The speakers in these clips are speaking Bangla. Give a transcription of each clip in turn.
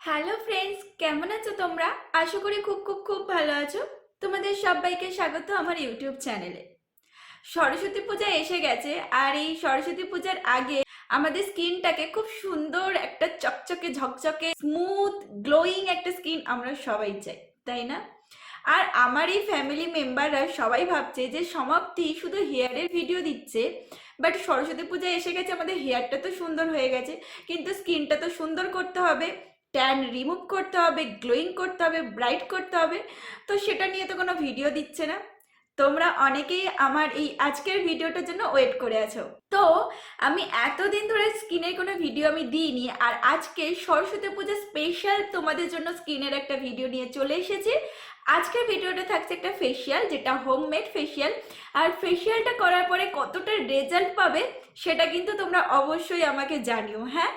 হ্যালো ফ্রেন্ডস, কেমন আছো তোমরা? আশা করি খুব খুব খুব ভালো আছো। তোমাদের সবাইকে স্বাগত আমার ইউটিউব চ্যানেলে। সরস্বতী পূজা এসে গেছে, আর এই সরস্বতী পূজার আগে আমাদের স্কিনটাকে খুব সুন্দর একটা চকচকে ঝকঝকে স্মুথ গ্লোয়িং একটা স্কিন আমরা সবাই চাই, তাই না? আর আমার এই ফ্যামিলি মেম্বাররা সবাই ভাবছে যে সমাপ্তি শুধু হেয়ারের ভিডিও দিচ্ছে, বাট সরস্বতী পূজা এসে গেছে, আমাদের হেয়ারটা তো সুন্দর হয়ে গেছে, কিন্তু স্কিনটা তো সুন্দর করতে হবে, ট্যান রিমুভ করতে হবে, গ্লোয়িং করতে হবে, ব্রাইট করতে হবে। তো সেটা নিয়ে তো কোনো ভিডিও দিচ্ছে না। তোমরা অনেকেই আমার এই আজকের ভিডিওটার জন্য ওয়েট করে আছো। তো আমি এতদিন ধরে স্কিনের কোনো ভিডিও আমি দিইনি, আর আজকে সরস্বতী পূজা স্পেশাল তোমাদের জন্য স্কিনের একটা ভিডিও নিয়ে চলে এসেছি। আজকের ভিডিওটা থাকছে একটা ফেসিয়াল, যেটা হোমমেড ফেসিয়াল। আর ফেসিয়ালটা করার পরে কতটা রেজাল্ট পাবে সেটা কিন্তু তোমরা অবশ্যই আমাকে জানিও, হ্যাঁ।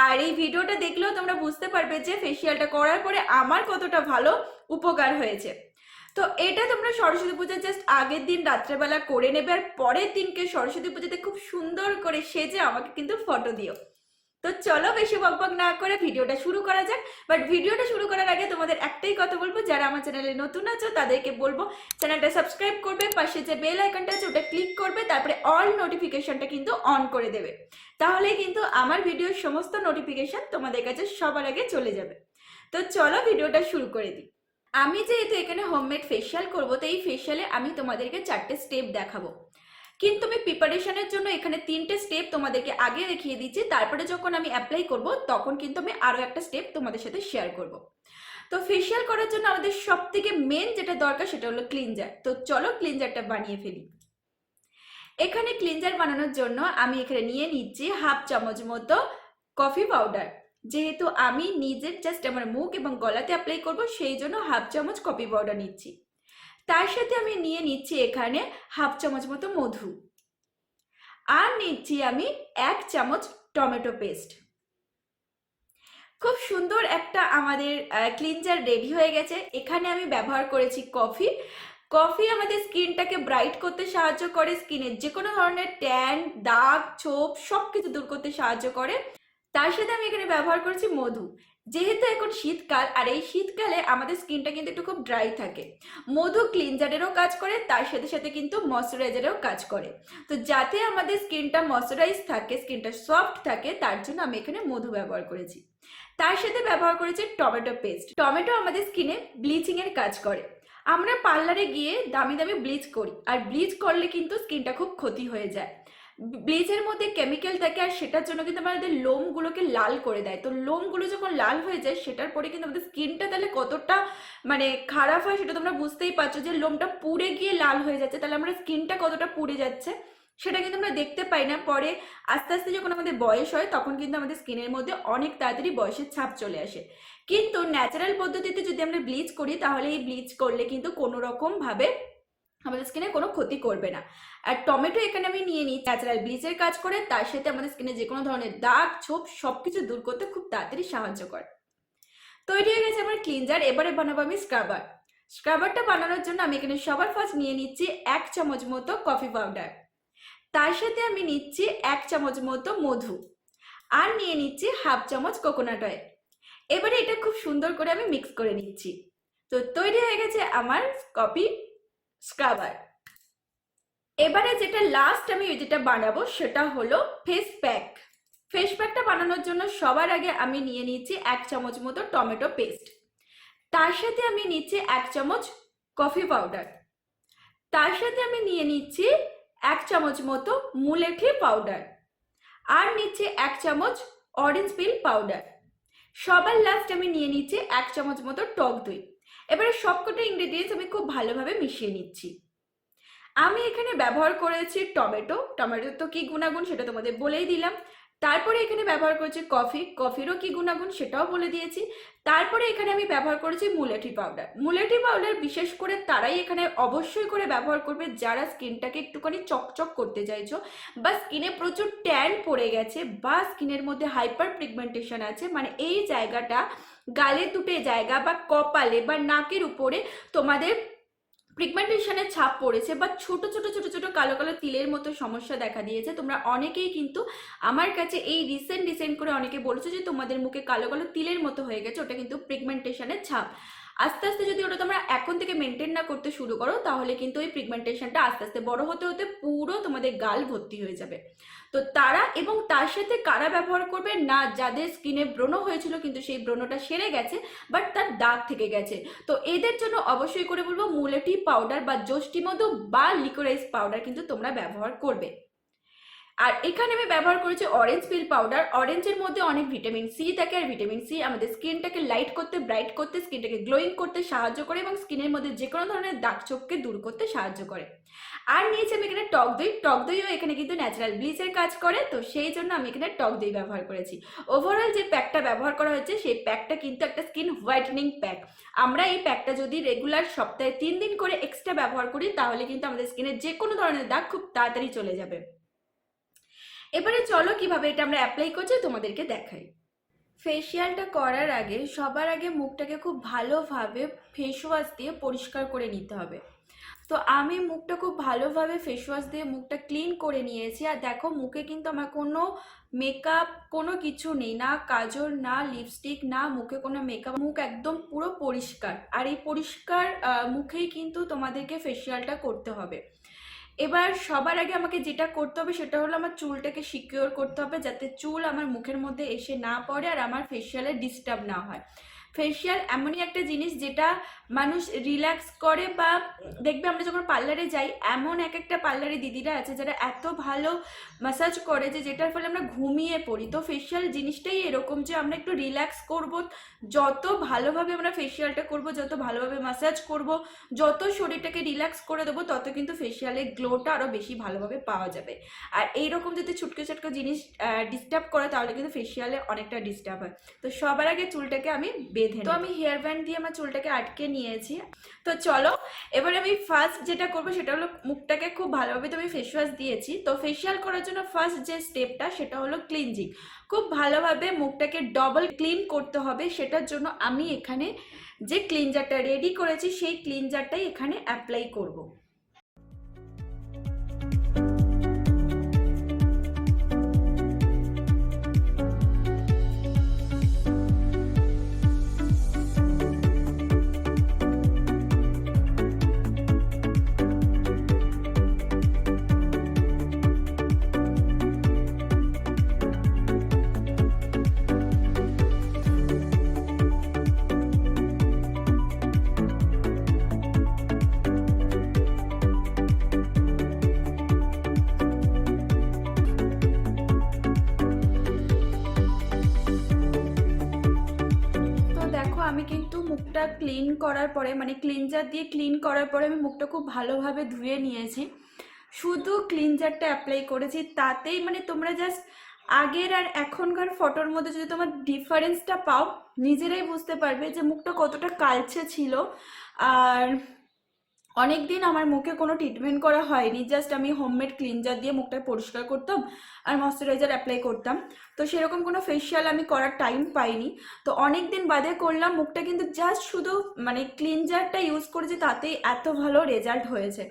আর এই ভিডিওটা দেখলেও তোমরা বুঝতে পারবে যে ফেসিয়ালটা করার পরে আমার কতটা ভালো উপকার হয়েছে। তো এটা তোমরা সরস্বতী পূজার জাস্ট আগের দিন রাত্রেবেলা করে নেবে, আর পরের দিনকে সরস্বতী পূজাতে খুব সুন্দর করে সেজে আমাকে কিন্তু ফটো দিও। তো চলো বেশি বকবক না করে ভিডিওটা শুরু করা যাক। বাট ভিডিওটা শুরু করার আগে তোমাদের একটাই কথা বলবো, যারা আমার চ্যানেলে নতুন আছো তাদেরকে বলবো চ্যানেলটা সাবস্ক্রাইব করবে, পাশে যে বেল আইকনটা আছে ওটা ক্লিক করবে, তারপরে অল নোটিফিকেশনটা কিন্তু অন করে দেবে। তাহলে কিন্তু আমার ভিডিওর সমস্ত নোটিফিকেশন তোমাদের কাছে সবার আগে চলে যাবে। তো চলো ভিডিওটা শুরু করে দিই। আমি যেহেতু এখানে হোমমেড ফেসিয়াল করবো, তো এই ফেসিয়ালে আমি তোমাদেরকে 4টে স্টেপ দেখাবো, কিন্তু আমি প্রিপারেশনের জন্য এখানে 3টে স্টেপ তোমাদেরকে আগে দেখিয়ে দিচ্ছি। তারপরে যখন আমি অ্যাপ্লাই করব তখন কিন্তু আমি আরও একটা স্টেপ তোমাদের সাথে শেয়ার করব। তো ফেসিয়াল করার জন্য আমাদের সব থেকে মেন যেটা দরকার সেটা হলো ক্লিনজার। তো চলো ক্লিনজারটা বানিয়ে ফেলি। এখানে ক্লিনজার বানানোর জন্য আমি এখানে নিয়ে নিচ্ছি 1/2 চামচ মতো কফি পাউডার। যেহেতু আমি নিজের জাস্ট আমার মুখ এবং গলাতে অ্যাপ্লাই করব, সেই জন্য 1/2 চামচ কফি পাউডার নিচ্ছি। তার সাথে আমি নিয়ে নিচ্ছি এখানে 1/2 চামচ মতো মধু, আর নিচ্ছি আমি 1 চামচ টমেটো পেস্ট। খুব সুন্দর একটা আমাদের ক্লিনজার রেডি হয়ে গেছে। এখানে আমি ব্যবহার করেছি কফি। কফি আমাদের স্কিনটাকে ব্রাইট করতে সাহায্য করে, স্কিনের যে কোনো ধরনের ট্যান, দাগ, ছোপ সব কিছু দূর করতে সাহায্য করে। তার সাথে আমি এখানে ব্যবহার করেছি মধু। যেহেতু এখন শীতকাল, আর এই শীতকালে আমাদের স্কিনটা কিন্তু একটু খুব ড্রাই থাকে, মধু ক্লিনজারেরও কাজ করে, তার সাথে সাথে কিন্তু ময়শ্চারাইজারেরও কাজ করে। তো যাতে আমাদের স্কিনটা ময়শ্চারাইজ থাকে, স্কিনটা সফট থাকে, তার জন্য আমি এখানে মধু ব্যবহার করেছি। তার সাথে ব্যবহার করেছি টমেটো পেস্ট। টমেটো আমাদের স্কিনে ব্লিচিং এর কাজ করে। আমরা পার্লারে গিয়ে দামি দামি ব্লিচ করি, আর ব্লিচ করলে কিন্তু স্কিনটা খুব ক্ষতি হয়ে যায়। ব্লিচের মধ্যে কেমিক্যাল থাকে, আর সেটার জন্য কিন্তু আমাদের লোমগুলোকে লাল করে দেয়। তো লোমগুলো যখন লাল হয়ে যায় সেটার পরে কিন্তু আমাদের স্কিনটা তাহলে কতটা খারাপ হয় সেটা তোমরা বুঝতেই পারছো, যে লোমটা পুড়ে গিয়ে লাল হয়ে যাচ্ছে, তাহলে আমরা স্কিনটা কতটা পুড়ে যাচ্ছে সেটা কিন্তু আমরা দেখতে পাই না। পরে আস্তে আস্তে যখন আমাদের বয়স হয় তখন কিন্তু আমাদের স্কিনের মধ্যে অনেক তাড়াতাড়ি বয়সের ছাপ চলে আসে। কিন্তু ন্যাচারাল পদ্ধতিতে যদি আমরা ব্লিচ করি, তাহলে এই ব্লিচ করলে কিন্তু কোনো রকম ভাবে আমাদের স্কিনে কোনো ক্ষতি করবে না। আর টমেটো এখানে আমি নিয়ে নিই, ন্যাচারাল ব্লিচের কাজ করে, তার সাথে আমাদের স্কিনে যে কোনো ধরনের দাগ, ছোপ সবকিছু দূর করতে খুব তাড়াতাড়ি সাহায্য করে। তৈরি হয়ে গেছে আমার ক্লিনজার। এবারে বানাবো আমি স্ক্রাবার। স্ক্রাবারটা বানানোর জন্য আমি এখানে সবার ফার্স্ট নিয়ে নিচ্ছি 1 চামচ মতো কফি পাউডার। তার সাথে আমি নিচ্ছি 1 চামচ মতো মধু, আর নিয়ে নিচ্ছি 1/2 চামচ কোকোনাট অয়েল। এবারে এটা খুব সুন্দর করে আমি মিক্স করে নিচ্ছি। তো তৈরি হয়ে গেছে আমার কফি স্ক্রাবার। এবারে যেটা লাস্ট আমি যেটা বানাবো সেটা হলো ফেস প্যাক। ফেস প্যাকটা বানানোর জন্য সবার আগে আমি নিয়ে নিচ্ছি 1 চামচ মতো টমেটো পেস্ট। তার সাথে আমি নিচ্ছি 1 চামচ কফি পাউডার। তার সাথে আমি নিয়ে নিচ্ছি 1 চামচ মতো মুলেঠি পাউডার, আর নিচ্ছি 1 চামচ অরেঞ্জ পিল পাউডার। সবার লাস্ট আমি নিয়ে নিচ্ছি 1 চামচ মতো টক দই। এবারে সবকটা ইনগ্রেডিয়েন্টস আমি খুব ভালোভাবে মিশিয়ে নিচ্ছি। আমি এখানে ব্যবহার করেছি টমেটো। টমেটোর তো কি গুণাগুণ সেটা তোমাদের বলেই দিলাম। তারপরে এখানে ব্যবহার করেছি কফি, কফিরও কি গুণাগুণ সেটাও বলে দিয়েছি। তারপরে এখানে আমি ব্যবহার করেছি মুলেঠি পাউডার। মুলেঠি পাউডার বিশেষ করে তারাই এখানে অবশ্যই করে ব্যবহার করবে যারা স্কিনটাকে একটুখানি চকচক করতে চাইছো, বা স্কিনে প্রচুর ট্যান পড়ে গেছে, বা স্কিনের মধ্যে হাইপার পিগমেন্টেশন আছে, এই জায়গাটা গালে দুটো জায়গা বা কপালে বা নাকের উপরে তোমাদের পিগমেন্টেশনের ছাপ পড়েছে বা ছোট ছোট ছোট ছোট কালো কালো তিলের মতো সমস্যা দেখা দিয়েছে, তোমরা অনেকেই কিন্তু আমার কাছে এই রিসেন্ট করে অনেকে বলেছো যে তোমাদের মুখে কালো কালো তিলের মতো হয়ে গেছে, ওটা কিন্তু পিগমেন্টেশনের ছাপ। আস্তে আস্তে যদি ওটা তোমরা এখন থেকে মেনটেন না করতে শুরু করো, তাহলে কিন্তু ওই পিগমেন্টেশনটা আস্তে আস্তে বড় হতে হতে পুরো তোমাদের গাল ভর্তি হয়ে যাবে। তো তারা এবং তার সাথে কারা ব্যবহার করবে না, যাদের স্কিনে ব্রণ হয়েছিল কিন্তু সেই ব্রণটা সেরে গেছে বাট তার দাগ থেকে গেছে, তো এদের জন্য অবশ্যই করে বলবো মুলেটি পাউডার বা যষ্টিমধু বা লিকোরাইজ পাউডার কিন্তু তোমরা ব্যবহার করবে। আর এখানে আমি ব্যবহার করেছি অরেঞ্জ পিল পাউডার। অরেঞ্জের মধ্যে অনেক ভিটামিন সি থাকে, আর ভিটামিন সি আমাদের স্কিনটাকে লাইট করতে, ব্রাইট করতে, স্কিনটাকে গ্লোয়িং করতে সাহায্য করে এবং স্কিনের মধ্যে যে কোনো ধরনের দাগ ছোপকে দূর করতে সাহায্য করে। আর নিয়েছি আমি এখানে টক দই। টক দইও এখানে কিন্তু ন্যাচারাল ব্লিচের কাজ করে, তো সেই জন্য আমি এখানে টক দই ব্যবহার করেছি। ওভারঅল যে প্যাকটা ব্যবহার করা হয়েছে সেই প্যাকটা কিন্তু একটা স্কিন হোয়াইটেনিং প্যাক। আমরা এই প্যাকটা যদি রেগুলার সপ্তাহে 3 দিন করে এক্সট্রা ব্যবহার করি, তাহলে কিন্তু আমাদের স্কিনের যে কোনো ধরনের দাগ খুব তাড়াতাড়ি চলে যাবে। এবারে চলো কিভাবে এটা আমরা অ্যাপ্লাই করছি তোমাদেরকে দেখাই। ফেসিয়ালটা করার আগে সবার আগে মুখটাকে খুব ভালোভাবে ফেস ওয়াশ দিয়ে পরিষ্কার করে নিতে হবে। তো আমি মুখটা খুব ভালোভাবে ফেস ওয়াশ দিয়ে মুখটা ক্লিন করে নিয়েছি। আর দেখো মুখে কিন্তু আমার কোনো মেকআপ কোনো কিছু নেই, না কাজল, না লিপস্টিক, না মুখে কোনো মেকআপ, মুখ একদম পুরো পরিষ্কার। আর এই পরিষ্কার মুখেই কিন্তু তোমাদেরকে ফেসিয়ালটা করতে হবে। এবার সবার আগে আমাকে যেটা করতে হবে সেটা হলো আমার চুলটাকে সিকিউর করতে হবে, যাতে চুল আমার মুখের মধ্যে এসে না পড়ে আর আমার ফেসিয়ালে ডিস্টার্ব না হয়। ফেসিয়াল এমনই একটা জিনিস যেটা মানুষ রিল্যাক্স করে, বা দেখবে আমরা যখন পার্লারে যাই, এমন এক একটা পার্লারে দিদিরা আছে যারা এত ভালো ম্যাসাজ করে যে যেটার ফলে আমরা ঘুমিয়ে পড়ি। তো ফেসিয়াল জিনিসটাই এরকম যে আমরা একটু রিল্যাক্স করব, যত ভালোভাবে আমরা ফেসিয়ালটা করব, যত ভালোভাবে ম্যাসাজ করব, যত শরীরটাকে রিল্যাক্স করে দেবো, তত কিন্তু ফেসিয়ালের গ্লোটা আরও বেশি ভালোভাবে পাওয়া যাবে। আর এইরকম যদি ছুটকে ছুটকে জিনিস ডিস্টার্ব করে, তাহলে কিন্তু ফেসিয়ালে অনেকটা ডিস্টার্ব হয়। তো সবার আগে চুলটাকে আমি বেঁধে, তো আমি হেয়ার ব্যান্ড দিয়ে আমার চুলটাকে আটকে নিয়েছি। তো চলো এবার আমি ফার্স্ট যেটা করবো সেটা হলো মুখটাকে খুব ভালোভাবে, তো আমি ফেস ওয়াশ দিয়েছি। তো ফেসিয়াল করার জন্য ফার্স্ট যে স্টেপটা সেটা হলো ক্লিনজিং। খুব ভালোভাবে মুখটাকে ডবল ক্লিন করতে হবে, সেটার জন্য আমি এখানে যে ক্লিনজারটা রেডি করেছি সেই ক্লিনজারটাই এখানে অ্যাপ্লাই করব। আমি কিন্তু মুখটা ক্লিন করার পরে, মানে ক্লিনজার দিয়ে ক্লিন করার পরে আমি মুখটা খুব ভালোভাবে ধুয়ে নিয়েছি। শুধু ক্লিনজারটা অ্যাপ্লাই করেছি, তাতেই মানে তোমরা জাস্ট আগের আর এখনকার ফটোর মধ্যে যদি তোমার ডিফারেন্সটা পাও, নিজেরাই বুঝতে পারবে যে মুখটা কতটা কালচে ছিল। আর অনেক দিন আমার মুখে কোনো ট্রিটমেন্ট করা হয়নি, জাস্ট আমি হোমমেড ক্লিনজার দিয়ে মুখটা পরিষ্কার করতাম আর ময়শ্চারাইজার অ্যাপ্লাই করতাম। তো সেরকম কোনো ফেসিয়াল আমি করার টাইম পাইনি, তো অনেক দিন বাদে করলাম। মুখটা কিন্তু জাস্ট শুধু মানে ক্লিনজারটা ইউজ করেছি, তাতেই এত ভালো রেজাল্ট হয়েছে।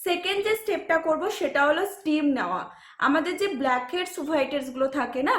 সেকেন্ড যে স্টেপটা করব সেটা হলো স্টিম নেওয়া। আমাদের যে ব্ল্যাক হেডস হোয়াইট হেডসগুলো থাকে না,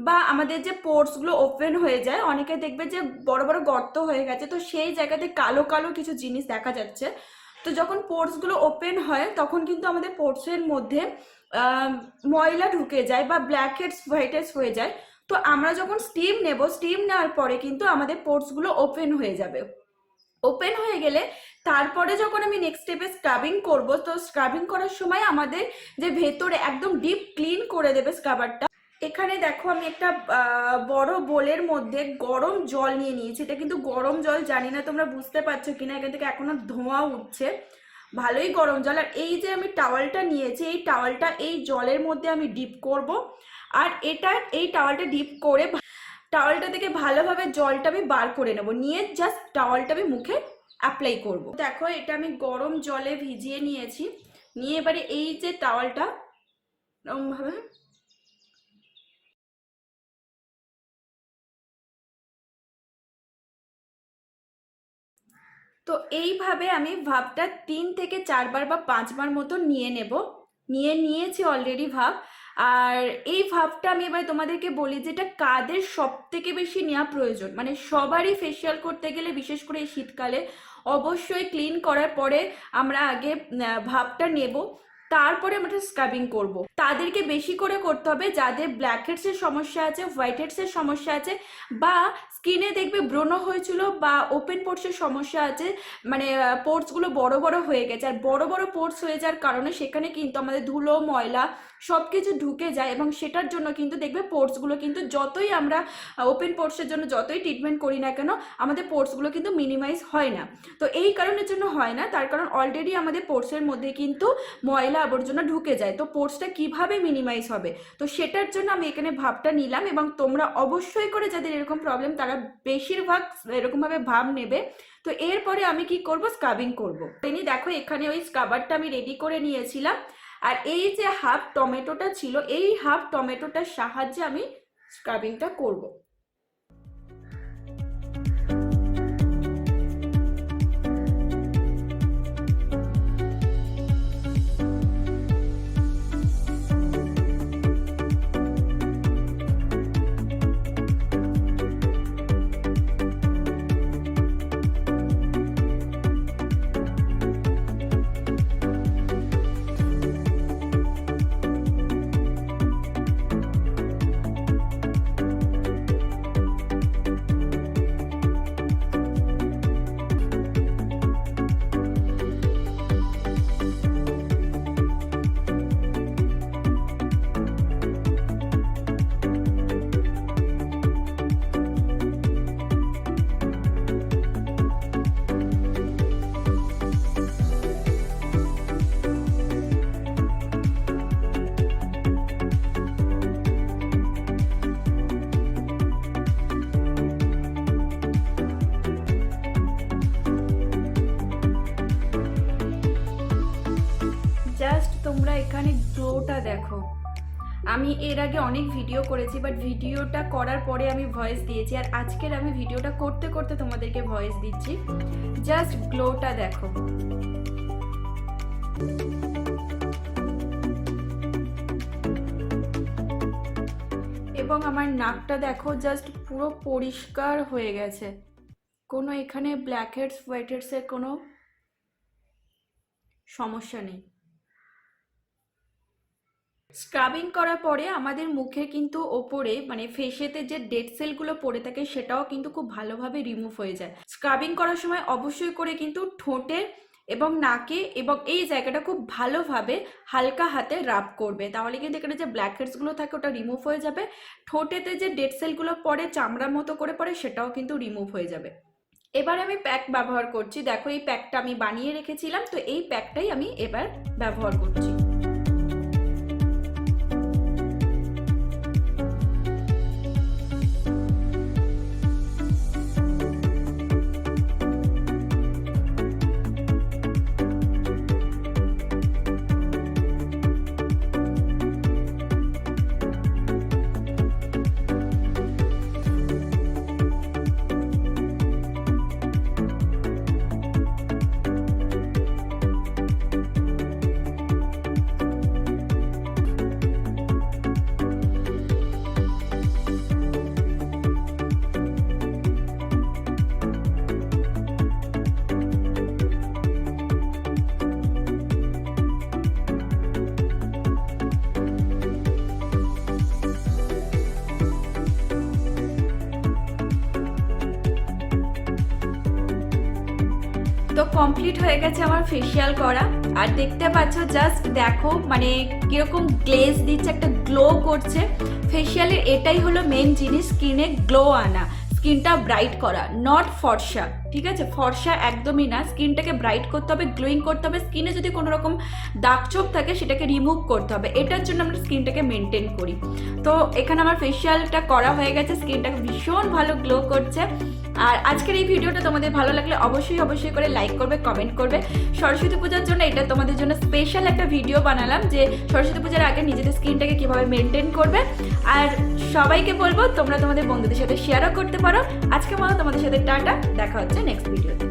বা আমাদের যে পোর্সগুলো ওপেন হয়ে যায়, অনেকে দেখবে যে বড় বড় গর্ত হয়ে গেছে, তো সেই জায়গাতে কালো কালো কিছু জিনিস দেখা যাচ্ছে। তো যখন পোর্সগুলো ওপেন হয় তখন কিন্তু আমাদের পোর্সের মধ্যে ময়লা ঢুকে যায় বা ব্ল্যাক হেডস হোয়াইট হেডস হয়ে যায়। তো আমরা যখন স্টিম নেব, স্টিম নেওয়ার পরে কিন্তু আমাদের পোর্সগুলো ওপেন হয়ে যাবে। ওপেন হয়ে গেলে তারপরে যখন আমি নেক্সট স্টেপে স্ক্রাবিং করব, তো স্ক্রাবিং করার সময় আমাদের যে ভেতরে একদম ডিপ ক্লিন করে দেবে স্ক্রাবারটা। এখানে দেখো আমি একটা বড় বোলের মধ্যে গরম জল নিয়ে নিয়েছি। এটা কিন্তু গরম জল, জানি না তোমরা বুঝতে পারছো কিনা, এখান থেকে এখনো ধোঁয়া উঠছে, ভালোই গরম জল। আর এই যে আমি টাওয়ালটা নিয়েছি, এই টাওয়ালটা এই জলের মধ্যে আমি ডিপ করব। আর এই টাওয়ালটা ডিপ করে টাওয়ালটা থেকে ভালোভাবে জলটা আমি বার করে নেব, নিয়ে জাস্ট টাওয়ালটা আমি মুখে অ্যাপ্লাই করব। দেখো এটা আমি গরম জলে ভিজিয়ে নিয়েছি, নিয়ে এবারে এই যে টাওয়ালটা এরকমভাবে তো এইভাবে আমি ভাবটা 3 থেকে 4 বার বা 5 বার মতো নিয়ে নেব, নিয়েছি অলরেডি ভাব। আর এই ভাবটা আমি এবার তোমাদেরকে বলি যেটা কাদের সব থেকে বেশি নেওয়া প্রয়োজন, মানে সবারই ফেসিয়াল করতে গেলে বিশেষ করে এই শীতকালে অবশ্যই ক্লিন করার পরে আমরা আগে ভাবটা নেব, তারপরে আমরা স্ক্রাবিং করব। তাদেরকে বেশি করে করতে হবে যাদের ব্ল্যাক হেডসের সমস্যা আছে, হোয়াইট হেডসের সমস্যা আছে, বা স্কিনে দেখবে ব্রণ হয়েছিল বা ওপেন পোর্টসের সমস্যা আছে, মানে পোর্টসগুলো বড় বড় হয়ে গেছে। আর বড় বড় পোর্টস হয়ে যাওয়ার কারণে সেখানে কিন্তু আমাদের ধুলো ময়লা সব কিছু ঢুকে যায়, এবং সেটার জন্য কিন্তু দেখবে পোর্টসগুলো কিন্তু যতই আমরা ওপেন পোর্টসের জন্য যতই ট্রিটমেন্ট করি না কেন আমাদের পোর্টসগুলো কিন্তু মিনিমাইজ হয় না। তো এই কারণের জন্য হয় না, তার কারণ অলরেডি আমাদের পোর্টসের মধ্যে কিন্তু ময়লা আবর্জনা ঢুকে যায়। তো পোর্টসটা কিভাবে মিনিমাইজ হবে, তো সেটার জন্য আমি এখানে ভাবটা নিলাম। এবং তোমরা অবশ্যই করে যাদের এরকম প্রবলেম তারা বেশিরভাগ এরকমভাবে ভাব নেবে। তো এরপরে আমি কি করব, স্ক্রাবিং করব। দেখো এখানে ওই স্ক্রাবারটা আমি রেডি করে নিয়েছিলাম, আর এই যে হাফ টমেটোটা ছিল এই হাফ টমেটোটার সাহায্যে আমি স্ক্রাবিংটা করব। জাস্ট তোমরা এখানে গ্লোটা দেখো। আমি এর আগে অনেক ভিডিও করেছি, বাট ভিডিওটা করার পরে আমি ভয়েস দিয়েছি, আর আজকের আমি ভিডিওটা করতে করতে তোমাদেরকে ভয়েস দিচ্ছি। জাস্ট গ্লোটা দেখো। এবং আমার নাকটা দেখো, জাস্ট পুরো পরিষ্কার হয়ে গেছে, কোনো এখানে ব্ল্যাক হেডস হোয়াইট হেডসের কোনো সমস্যা নেই। স্ক্রাবিং করার পরে আমাদের মুখে কিন্তু ওপরে মানে ফেসেতে যে ডেড সেলগুলো পড়ে থাকে সেটাও কিন্তু খুব ভালোভাবে রিমুভ হয়ে যায়। স্ক্রাবিং করার সময় অবশ্যই করে কিন্তু ঠোঁটে এবং নাকে এবং এই জায়গাটা খুব ভালোভাবে হালকা হাতে রাব করবে, তাহলে কিন্তু এখানে যে ব্ল্যাক হেডসগুলো থাকে ওটা রিমুভ হয়ে যাবে। ঠোঁটেতে যে ডেড সেলগুলো পড়ে চামড়ার মতো করে পড়ে সেটাও কিন্তু রিমুভ হয়ে যাবে। এবার আমি প্যাক ব্যবহার করছি। দেখো এই প্যাকটা আমি বানিয়ে রেখেছিলাম, তো এই প্যাকটাই আমি এবার ব্যবহার করছি। তো কমপ্লিট হয়ে গেছে আমার ফেসিয়াল করা, আর দেখতে পাচ্ছ জাস্ট দেখো মানে কিরকম গ্লেজ দিচ্ছে, একটা গ্লো করছে। ফেসিয়ালের এটাই হলো মেন জিনিস, স্কিনে গ্লো আনা, স্কিনটা ব্রাইট করা, নট ফর্সা। ঠিক আছে, ফর্সা একদমই না, স্কিনটাকে ব্রাইট করতে হবে, গ্লোয়িং করতে হবে। স্কিনে যদি কোনো রকম দাগ ছোপ থাকে সেটাকে রিমুভ করতে হবে, এটার জন্য আমরা স্কিনটাকে মেনটেন করি। তো এখানে আমার ফেসিয়ালটা করা হয়ে গেছে, স্কিনটাকে ভীষণ ভালো গ্লো করছে। আর আজকের এই ভিডিওটা তোমাদের ভালো লাগলে অবশ্যই করে লাইক করবে, কমেন্ট করবে। সরস্বতী পূজার জন্য এটা তোমাদের জন্য স্পেশাল একটা ভিডিও বানালাম যে সরস্বতী পূজার আগে নিজেদের স্কিনটাকে কিভাবে মেনটেন করবে। আর সবাইকে বলবো তোমরা তোমাদের বন্ধুদের সাথে শেয়ারও করতে পারো। আজকে মতো তোমাদের সাথে টাটা, দেখা হচ্ছে নেক্সট ভিডিওতে।